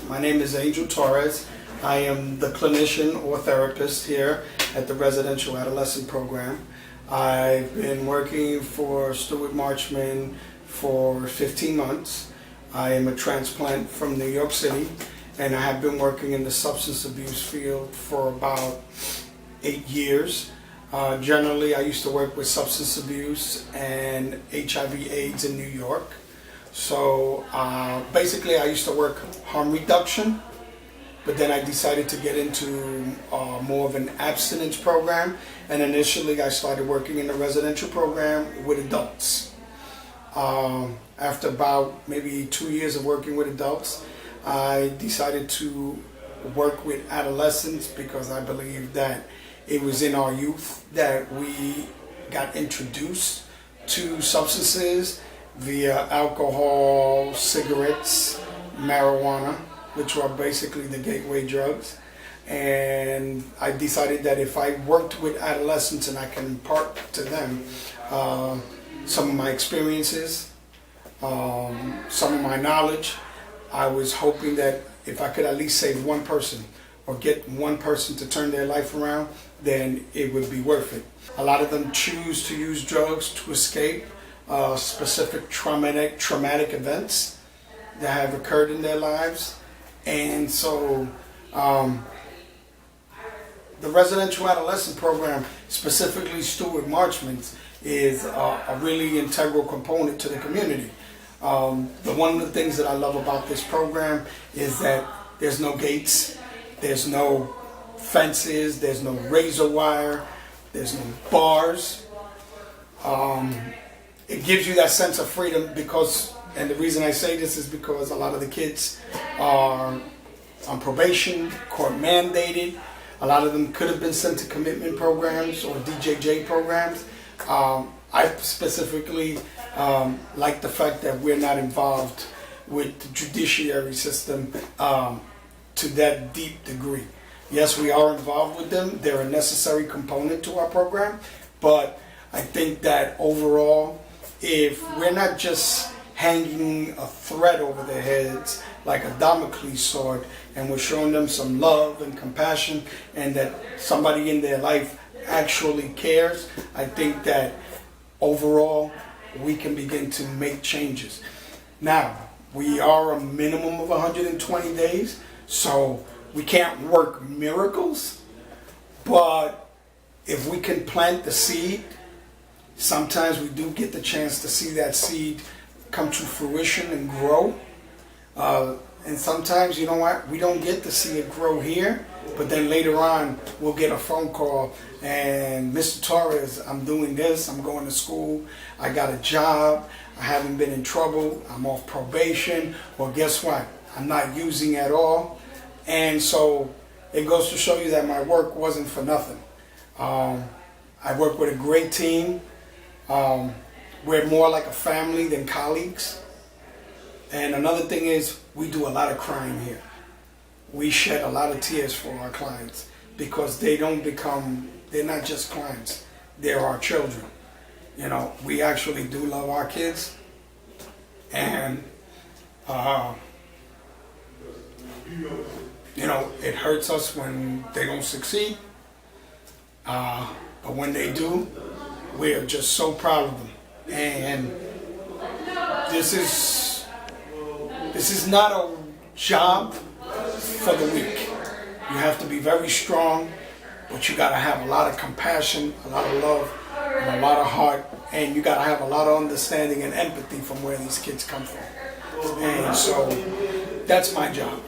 My name is Angel Torres. I am the clinician or therapist here at the Residential Adolescent Program. I've been working for Stuart Marchman for 15 months. I am a transplant from New York City, and I have been working in the substance abuse field for about 8 years. Generally, I used to work with substance abuse and HIV/AIDS in New York. So basically, I used to work harm reduction, but then I decided to get into more of an abstinence program, and initially I started working in the residential program with adults. After about maybe 2 years of working with adults, I decided to work with adolescents because I believe that it was in our youth that we got introduced to substances via alcohol, cigarettes, marijuana, which were basically the gateway drugs. And I decided that if I worked with adolescents and I can impart to them some of my experiences, some of my knowledge, I was hoping that if I could at least save one person or get one person to turn their life around, then it would be worth it. A lot of them choose to use drugs to escape specific traumatic events that have occurred in their lives. And so the Residential Adolescent Program, specifically Stuart Marchman's, is a really integral component to the community. One of the things that I love about this program is that there's no gates, there's no fences, there's no razor wire, there's no bars. It gives you that sense of freedom because, and the reason I say this is because a lot of the kids are on probation, court mandated. A lot of them could have been sent to commitment programs or DJJ programs. I specifically like the fact that we're not involved with the judiciary system to that deep degree. Yes, we are involved with them. They're a necessary component to our program, but I think that overall, if we're not just hanging a threat over their heads like a Damocles sword, and we're showing them some love and compassion and that somebody in their life actually cares, I think that overall we can begin to make changes. Now, we are a minimum of 120 days, so we can't work miracles, but if we can plant the seed, sometimes we do get the chance to see that seed come to fruition and grow. And sometimes, you know what, we don't get to see it grow here, but then later on we'll get a phone call and Mr. Torres, I'm doing this, I'm going to school, I got a job, I haven't been in trouble, I'm off probation, well guess what, I'm not using at all. And so it goes to show you that my work wasn't for nothing. I work with a great team. We're more like a family than colleagues. And another thing is, we do a lot of crying here. We shed a lot of tears for our clients because they're not just clients, they're our children. You know, we actually do love our kids. And, you know, it hurts us when they don't succeed. But when they do, we are just so proud of them. And this is not a job for the weak. You have to be very strong, but you got to have a lot of compassion, a lot of love, and a lot of heart, and you got to have a lot of understanding and empathy from where these kids come from. And so that's my job.